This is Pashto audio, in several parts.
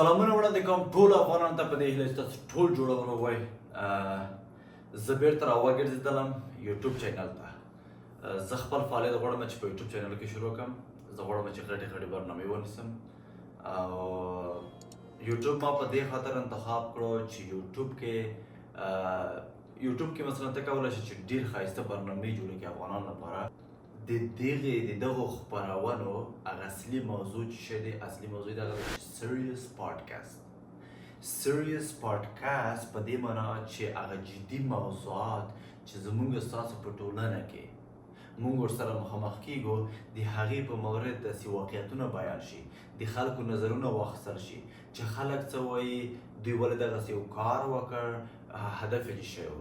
سلامونه وړاندې کوم ټول افغانانو ته په دې هیله چې تاسو ټول جوړونه وای. زه بیرته راوګرځېدلم یوټیوب چینل ته. زه خپل فعالیت غواړم چې په یوټیوب چینل کې شروع کړم. زه غواړم چې غټې برنامې ونیسم او یوټیوب ما په دې خاطر انتخاب کړو چې یوټیوب کې مثلا ته کولی شې چې ډېر ښایسته برنامې جوړې کړې افغانانو لپاره. د دغو خپرونو هغه اصلي موضوع چې دی، اصلي موضوع دغه سیریس پاډکاسټ. سیریس پاډکاسټ په دې معنا چې هغه جدي موضوعات چې زموږ ستاسو په ټولنه کې موږ ورسره مخامخ کیږو، د هغې په مورد داسې واقعیتونه بیان شي، د خلکو نظرونه واخیستل شي چې خلک څه وایي، دوی ولې دغسې یو کار وکړ، هدف یې څه شی و.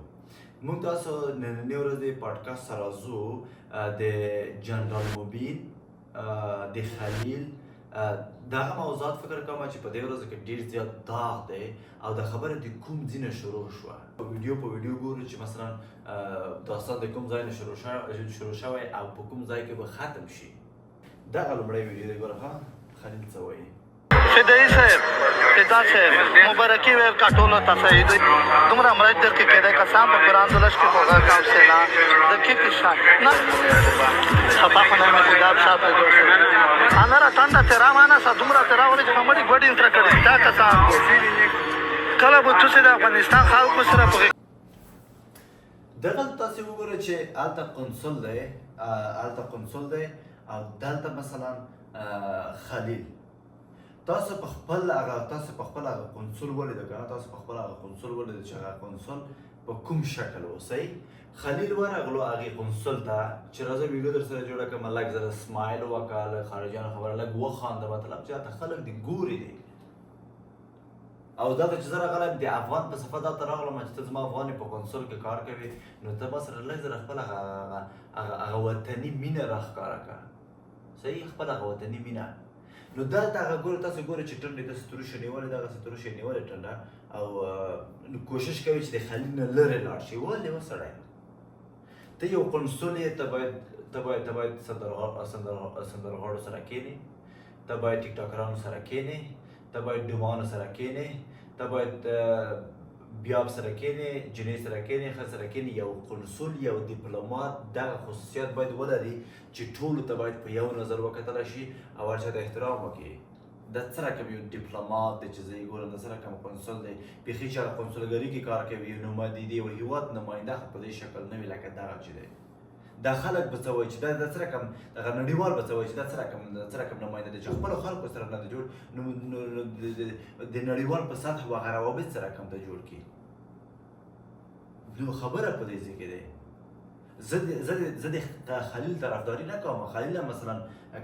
موږ تاسو نننۍ ورځ د پاډکاسټ سره ځو د جنرال مبین، د خلیل دغه موضوعات فکر کوم چې په دې ورځ کې ډېر زیات داغ دی او د خبرې د کوم ځای نه شروع شوه. په ویډیو ګورو چې مثلا داستان د کوم ځای نه شروع شوی او په کوم ځای کې به ختم شي. دغه لومړی ویډیو دی. ګوره خلیل څه وایي. فدایي صاحب، فدا صاحب، مبارکي ویل کا ټولو ته صحیح دی. دومره مرض در کې کېدی قسم په قرآن دلش کې خوږه کام سینا د کې شان نه خطا خو نه مې خداب صاحب له دوسه انا را تاندا تیرا معنا سا دومره تیرا ولې چې مړي ګډ انتر کړی تا کسان کله به تاسو د افغانستان خلکو سره په دغه تاسو وګورئ چې هلته قنصل دی او دلته مثلا خلیل. تاسو په خپل هغه قنصل ولیدو که نه؟ تاسو په خپل هغه قنصل ولیدو چې هغه قنصل په کوم شکل اوسئ. خلیل ورغلو هغې قنصل ته چې راځه ویډیو در سره جوړه کړم، لږ زره سمایل وکړه، له خارجیانو خبره لږ وخانده، مطلب چې هلته خلک دې ګوري دي. او دلته چې زه راغلم د افغان په صفت دلته راغلم چې ته زما افغان په قنصل کې کار کوې، نو ته ما سره لږ زره خپل هغه وطني مینه راښکاره کړه. صحیح، خپل هغه وطني مینه. نو دلته هغه ګوره، تاسو ګورئ چې ټنډې داسې تروشه نیولې، دغسې تروشه یې نیولې ټنډه، او کوشش کوي چې د خلیل نه لرې لاړ شي. ولې وسړی، ته یو قنصل یې، ته باید سندرغاړو سره کښېنې، ته باید ټیک ټاکرانو سره کښېنې، ته باید ډومانو سره کښېنې، ته باید بیاب سره کښېنې، جنۍ سره کښېنې، ښه سره کښېنې. یو قنصل، یو ډیپلومات دغه خصوصیات باید ولري چې ټولو ته باید په یو نظر وکتلی شي او هر چا ته احترام وکړي. دا څه رقم یو ډیپلومات دی چې زه یې ګورم، دا څه رقم قنصل دی. بیخي چې هغه قنصلګري کې کار کوي، یو نماینده دی، یو هېواد نماینده په دې شکل نه وي لکه دغه چې دی. دا خلک به څه وایي چې دا څه رقم، دغه نړیوال به څه وایي چې دا څه رقم نماینده دی چې خپلو خلکو سره نه دی جوړ، نو د نړیوال په سطح هغه روابط څه رقم ته جوړ کړي. نو خبره په دې ځای کې دی. زه د خلیل طرفداري نه کوم. خلیل مثلا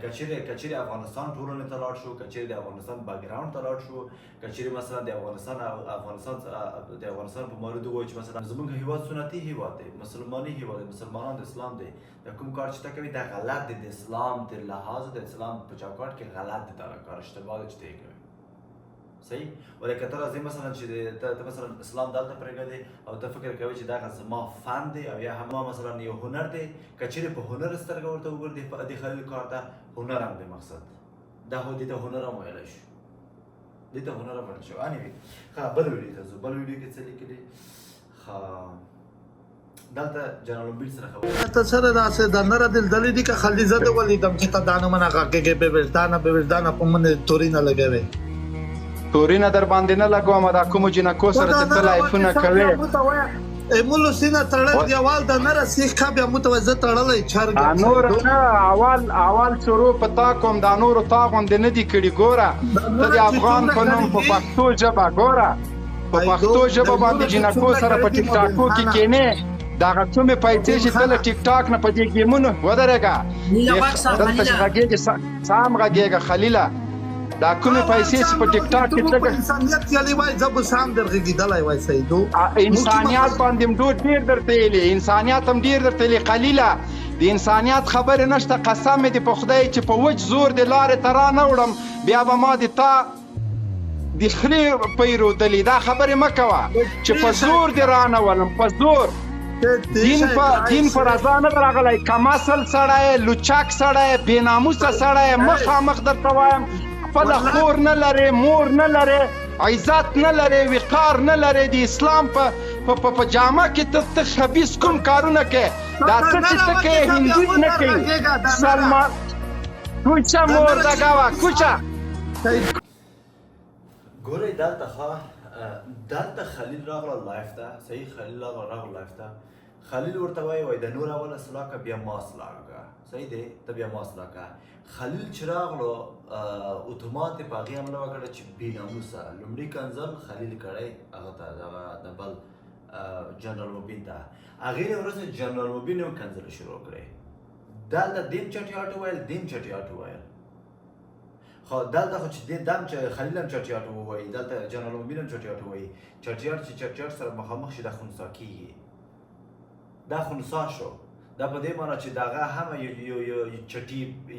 که چیرې افغانستان ټولنې ته لاړ شو، که چیرې د افغانستان بیکګراوند ته لاړ شو، که چیرې مثلا د افغانستان په مورد ووایو چې مثلا زموږ هېواد سنتي هېواد دی، مسلماني هېواد دی، مسلمانان د اسلام دی، دا کوم کار چې ته کوې دا غلط دی، د اسلام د لحاظه د اسلام په چوکاټ کې غلط دی، دغه کار اشتباه دی چې ته یې کوې. صحیح. ولې که ته راځې مثلا چې ته مثلا اسلام دلته پرېږدې او ته فکر کوې چې دغه زما فن دی او یا هم مثلا یو هنر دی، که چیرې په هنر سترګه ورته وګورې د خلیل کار ته هنر هم دی مقصد. دا دې ته هنر هم ویلی شو، دې ته هنر هم ویلی شو. انیوې ښه، بل ویډیو ته ځو. بل ویډیو کې څه لیکلي؟ ښه، دلته جنرال مبین سره خبرې ته سره داسې د نره دلدلې دي که خلدي زه دې ولیدم چې ته دا نومونه غږېږې به وجدانه په منې تورینه لګوې. تورینه در باندې نه لګوم. دا کومو جنکو سره چې ته لایفونه کوې مولو سینه تړل دیوال د نره سیخ کا بیا متوجه تړلی چرګ نور نه اول شروع په تا کوم. دا نورو تا غوندې نه دي کړي. ګوره ته د افغان په نوم په پښتو ژبه ګوره په پښتو ژبه باندې جنکو سره په ټیک ټاکو کې کښېنې. دغه څومې پیسې چې ته له ټیک ټاک نه په دې ګیمونو ودرېږه، دلته چې غږېږې سم غږېږه خلیله. دا کومې پیسې چې په ټیک ټاک کې انسانیت یلی وای زه به سام درغېږېدلی وای سیدو. انسانیت باندې هم ډېر درته ویلي، انسانیت هم ډېر درته ویلي خلیله. د انسانیت خبرې نشته. قسم مې دې په خدای چې په وچ زور د لارې ته را نه وړم بیا به ما د تا د خرې پیرودلي. دا خبرې مه کوه چې په زور دې را نه ولم، په زور. دین په رضا نه راغلی. کم اصل سړی، لوچک سړی، بې ناموسه سړی، مخامخ درته وایم خپل خور نه لري، مور نه لري، عزت نه لري، وقار نه لري، د اسلام په جامه کې ته خبیث کوم کارونه کوي؟ دا څه چې ته کوې هندي نه کوي. سلمان کوچه مور د ګاوه کوچه. ګورئ دلته خلیل راغله لایف ته، صحیح خلیل راغله لایف ته. خلیل ورته وایي د نور اول اصلاح که بیا ما اصلاح کړه، صحیح دی، ته بیا ما اصلاح کړه. خلیل چې راغلو اتومات یې په هغې حمله وکړه چې بېناموسه لومړي کنځل خلیل کړی هغه ته دغه د بل جنرال مبین ته. هغې نه وروسته جنرال مبین هم کنځلې شروع کړې. دلته دیم چټیاټ وویل، دیم چټیاټ وویل. خو دلته خو چې دم خلیل هم چټیاټ ووایي، دلته جنرال مبین هم چټیاټ ووایي. چټیاټ چې چټیاټ سره مخامخ شي دا خنثی کېږي، دا خنثی شو. دا په دې معنی چې دغه هم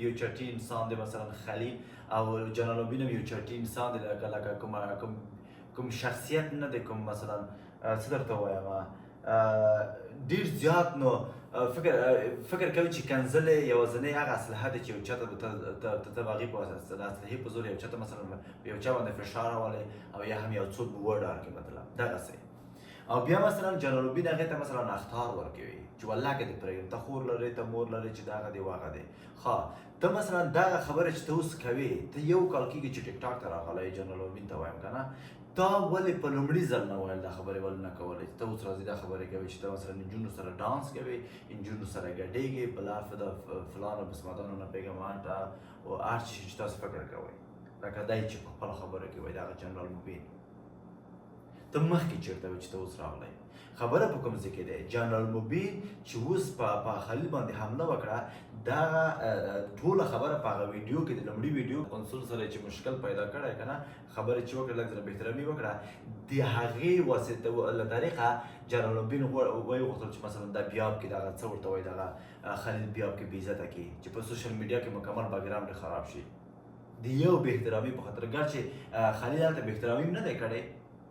یو چټي انسان دی، مثلا خلیل او جنرال مبین هم یو چټي انسان دی، لکه کوم شخصیت نه دی، کوم مثلا څه درته ووایم ډېر زیات نو فکر کوي چې کنځلې یوازینۍ هغه اسلحه ده چې یو چاته ته به هغې په اسلحې په زور یو چاته مثلا یو چا باندې فشار راولئ او یا هم یو څوک به وډار کړي، مطلب دغسې. او بیا مثلا جنرال مبین هغې ته مثلا اخطار ورکوي چې والله که دې پرېږدم، ته خور لرې، ته مور لرې چې دغه دی واغه دی. ښه ته مثلا دغه خبره چې ته اوس کوې، ته یو کال کېږي چې ټیک ټاک ته راغلی، جنرال مبین ته وایم که نه، تا ولې په لومړي ځل نه ویل دا خبرې ولې نه کولی؟ ته اوس راځې دا خبرې کوې چې ته مثلا نجونو سره ډانس کوې، نجونو سره ګډېږې، بلا فدا فلانو بسمدانو نه پیږم انټه او هر څه چې تاسو فکر کوئ، لکه دی چې په خپله خبره کې وایي دغه جنرال مبین. ته مخکې چېرته وې چې ته اوس راغلی؟ خبره په کوم ځای کې دی؟ جنرال مبین چې اوس په خلیل باندې حمله وکړه، دغه ټوله خبره په هغه ویډیو کې د لومړي ویډیو کنسول سره چې مشکل پیدا کړی که نه، خبره چې وکړه لږ ځله بهترامي وکړه، د هغې واسطه له طریقه جنرال مبین وغوښتل چې مثلا دا بیاب کې دغه څه ورته وایي دغه خلیل بیاب کې بېعزته کړي، چې په سوشل میډیا کې مکمل باګراونډ یې خراب شي د یو بې احترامي په خاطر. ګرچې خلیل هلته بې احترامي هم نه دی کړی،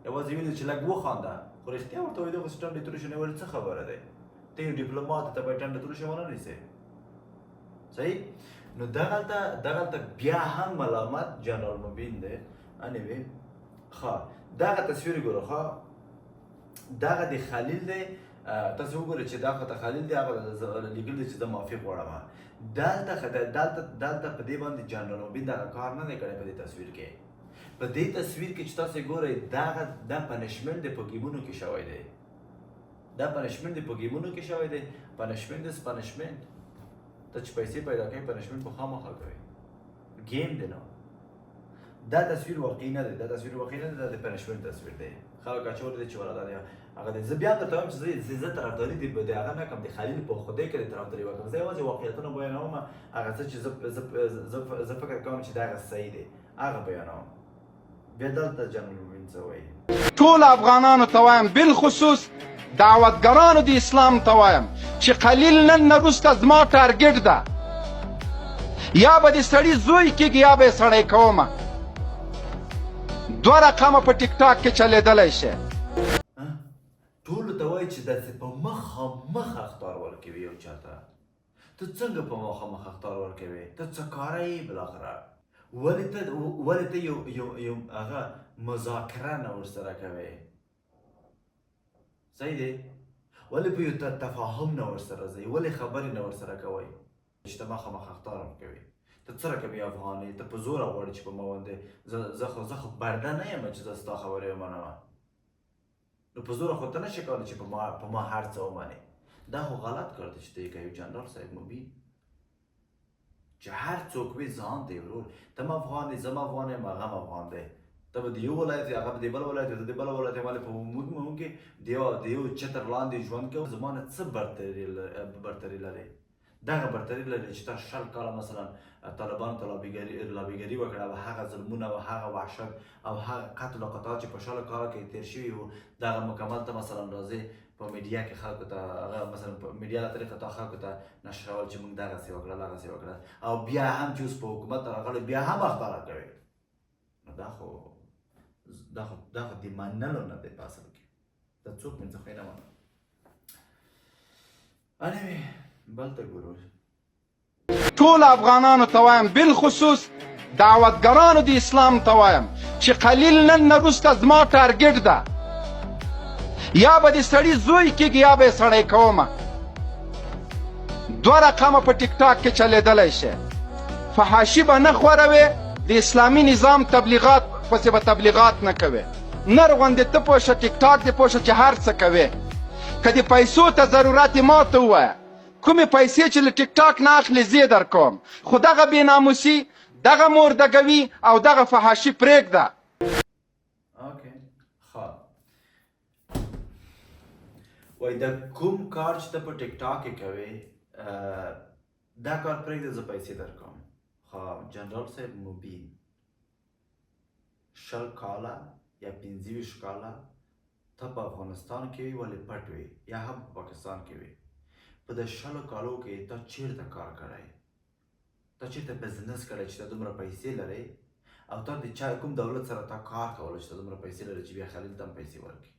یوازې ویلي چې لږ وخانده، خو رښتیا ورته وایي دغسې ټنډې تروشې نه ویل څه خبره دی؟ ته یو ډیپلومات ته باید ټنډې تروشې ونه نیسې، صحیح؟ نو دغلته بیا هم ملامت جنرال مبین دی. انیوې ښه دغه تصویر ګوره، ښه دغه د خلیل دی، تاسو وګورئ چې دا خو خلیل دی، هغه لیکلي دی چې زه معافي غواړم. دلته په دې باندې جنرال مبین دغه کار نه دی کړی. په دې تصویر کې په دې تصویر کې چې تاسو ګورئ دا پنشمنټ دی په ګیمونو کې شوی دی، دا پنشمنټ دی په ګیمونو کې شوی دی. پنشمنټ از پنشمنټ، ته چې پیسې پیدا کوې پنشمنټ خو خامخا کوې، ګیم دی نه. دا تصویر واقعي نه دی، دا تصویر واقعي نه دی، دا د پنشمنټ تصویر دی. خلک اچولی دی چې ولا دا دی هغه دی. زه بیا درته وایم چې زه طرفداري د هغه نه کوم، د خلیل په خدای کې د طرفداري وکړم. زه یوازې واقعیتونه بیانوم، هغه څه چې زه فکر کوم چې دا هغه صحیح دی هغه بیانوم. بیا دلته جنرال مبین څه وایي؟ ټول افغانانو ته وایم، بالخصوص دعوتګرانو د اسلام ته وایم چې خلیل نن نه وروسته زما ټارګټ ده، یا به د سړي زوی کېږي یا به یې سړی کومه. دوه رقمه په ټیک ټاک کې چلېدلی شي. ټولو ته وایي چې داسې په مخامخ اخطار ورکوي یو چاته. ته څنګه په مخامخ اخطار ورکوي؟ ته څه کاره یې بالاخره؟ ولې ته یو هغه مذاکره نه ورسره کوې؟ صحیح دی؟ ولې په یو تفاهم نه ورسره ځئ؟ ولې خبرې نه ورسره کوئ چې ته مخامخ اخطار ورکوي؟ ته څه رقمي افغان یې؟ ته په زوره غواړې چې په ما باندې زه خو برده نه یم چې زه ستا خبرې ومنم. نو په زوره خو ته نشې کولی چې په ما هر څه ومنې. دا خو غلط کار دی چې ته یې کوې جنرال صاحب مبین، چې هر څوک وي ځان دی ورور. ته هم افغان یې، زه هم افغان یم، هغه هم افغان دی. ته به د یو ولایت یې، هغه به د بل ولایت یې، ته د بل ولایت یې، ولې په موږ کې د یو چتر لاندې ژوند کوو. زما نه څه برتري لري؟ دغه برتري لري چې تا 20 کاله مثلا طالبانو ته لابیګري وکړه، او هغه ظلمونه او هغه وحشت او هغه قتل او قطاع چې په 20 کاله کې تېر شوي وو، دغه مکمل ته مثلا راځې په میډیا کې خلکو ته هغه مثلا په میډیا له طریقه ته خلکو ته نشرول چې موږ دغسې وکړه دغسې وکړه، او بیا هم چې اوس په حکومت راغلی بیا هم اخبارات کوي. نو دا خو د منلو نه دی په اصل کې. دا څوک من څخه نه منل. بل ته ګورو. ټول افغانانو ته وایم، بالخصوص دعوتګرانو د اسلام ته وایم چې قلیل نن نه وروسته زما ټارګټ ده یا به د سړي زوی کېږي یا به یې سړی کومه 2 رقمه په ټیک ټاک کې چلېدلی شي فحاشي به نه خوروې د اسلامي نظام تبلیغات پسې به تبلیغات نه کوې نر غوندې ته پوه شه ټیک ټاک دې پوه شه چې هر څه کوې که د پیسو ته ضرورت یې ما ته ووایه کومې پیسې چې له ټیک ټاک نه اخلې زه یې درکوم خو دغه بېناموسي دغه مردګوي او دغه فحاشي پرېږده اوکې ښه وایي د کوم کار چې ته په ټیک ټاک کې کوې دا کار پرېږده زه پیسې درکوم ښه جنرال صاحب مبین 20 کاله یا 25 کاله ته په افغانستان کې وي ولې پټ وي یا هم په پاکستان کې وي په د 20 کالو کې ته چیرته کار کړی ته چیرته بزنس کړی چې ته دومره پیسې لرې او ته د چا کوم دولت سره تا کار کولی چې ته دومره پیسې لرې چې بیا خلیل ته هم پیسې ورکړي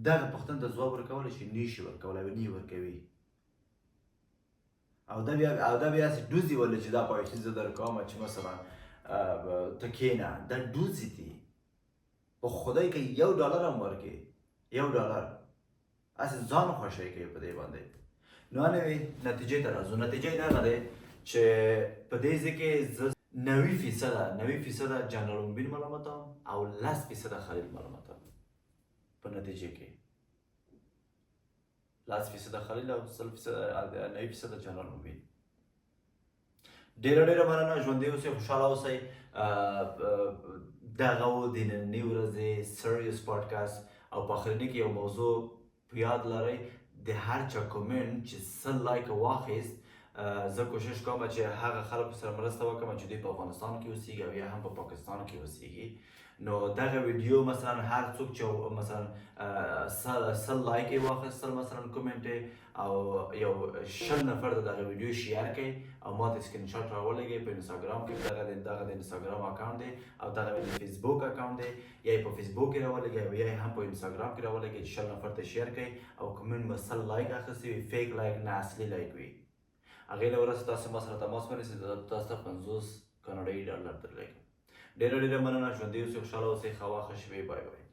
دغه پوښتنې ته ځواب ورکولی شي نه شي ورکولی او نه یې ورکوي او دا بیا هسې ډوزې ولې چې دا پیسې زه درکوم چې مثلا ته کښېنه دا ډوزې دي په خدای که $1 هم ورکړي $1 هسې ځان خوښوي کوي په دې باندې نو انوې نتیجې ته راځو نتیجه یې دغه دی چې په دې ځای کې زه 90% جنرال مبین ملامتوم او 10% خلیل ملامتوم په نتیجه کې 10% خلیل او 90% جنرال مبین ډېره مننه ژوندي اوسئ خوشحاله اوسئ دغه و د نننۍ ورځې سریوس پاډکاسټ او په آخرني کې یو موضوع په یاد لرئ د هر چا کومنټ چې 100 لایکه واخیست زه کوشش کوم چې هغه خلکو سره مرسته وکړم چې دوی په افغانستان کې اوسیږي او یا هم په پاکستان کې اوسیږي نو دغه ویډیو مثلا هر څوک چې مثلا 100 لایک یې واخیستل مثلا کومنټ او یو 100 نفر ته دغه ویډیو شیر کړئ او ما ته سکرین شاټ راولګئ په انسټاګرام کې دغه د انسټاګرام اکاونټ دی او دغه د فیسبوک اکاونټ دی یا یې په فیسبوک کې راولګئ او یا یې هم په انسټاګرام کې راولګئ چې 100 نفر ته شیر کړئ او کومنټ به 100 لایک اخیستی وي فیک لایک نه اصلي لایک وي هغې له ورځې تاسو ما سره تماس ونیسئ تاسو ته 50 کاناډایي ډالر درلګم ډېره مننه ژوندي اوسئ خوشحاله اوسئ ښه واښه شوې بای بای